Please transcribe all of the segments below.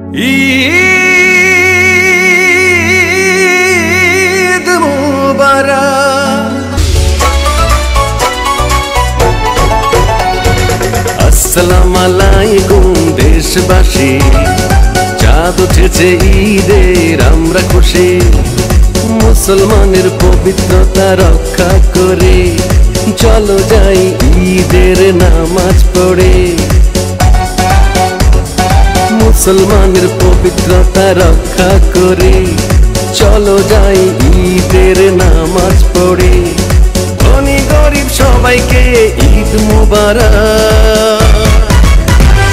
ঈদ মুবারক। আসসালামু আলাইকুম দেশবাসী, চাঁদ উঠেছে ঈদের আমরা খুশি। মুসলমানের পবিত্রতা রক্ষা করে চলো যাই ঈদের নামাজ পড়ে। মুসলমানের পবিত্রতা রক্ষা করে চলো যাই ঈদের নামাজ পড়ে। ধনী গরিব সবাইকে ঈদ মুবারক।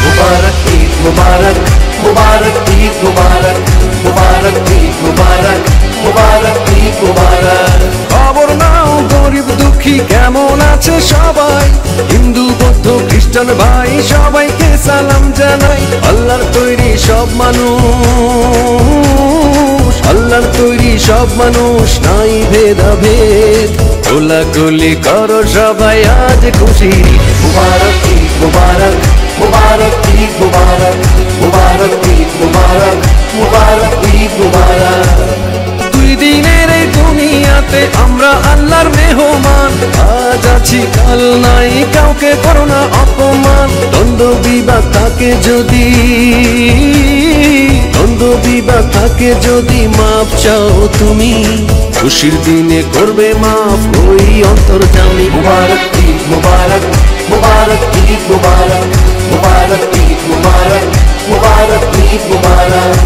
মুবারক ঈদ মুবারক, মুবারক ঈদ মুবারক, মুবারক ঈদ মুবারক, মুবারক ঈদ মুবারক। খবর নাও গরিব দুঃখী কেমন আছে সবাই, হিন্দু বৌদ্ধ খ্রিস্টান ভাই সবাইকে সালাম জানাই। আল্লাহর তৈরি সব মানুষ, আল্লাহর তৈরি সব মানুষ, নাই ভেদাভেদ। কোলাকুলি করো সবাই আজ খুশি। মুবারক ঈদ মুবারক, মুবারক ঈদ মুবারক, মুবারক ঈদ মুবারক, মুবারক ঈদ মুবারক। দুই দিনের এই দুনিয়াতে আমরা আল্লাহর মেহমান, আজ আছি কাল নাই, কাউকে করো না অপমান। দ্বন্দ্ব বিবাদ থাকে যদি, দ্বন্দ্ব বিবাদ থাকে যদি, মাপ চাও তুমি, খুশির দিনে করবে মাফ ওই অন্তর্যামী। মুবারক ঈদ মুবারক, মুবারক ঈদ মুবারক, মুবারক ঈদ মুবারক, মুবারক ঈদ মুবারক।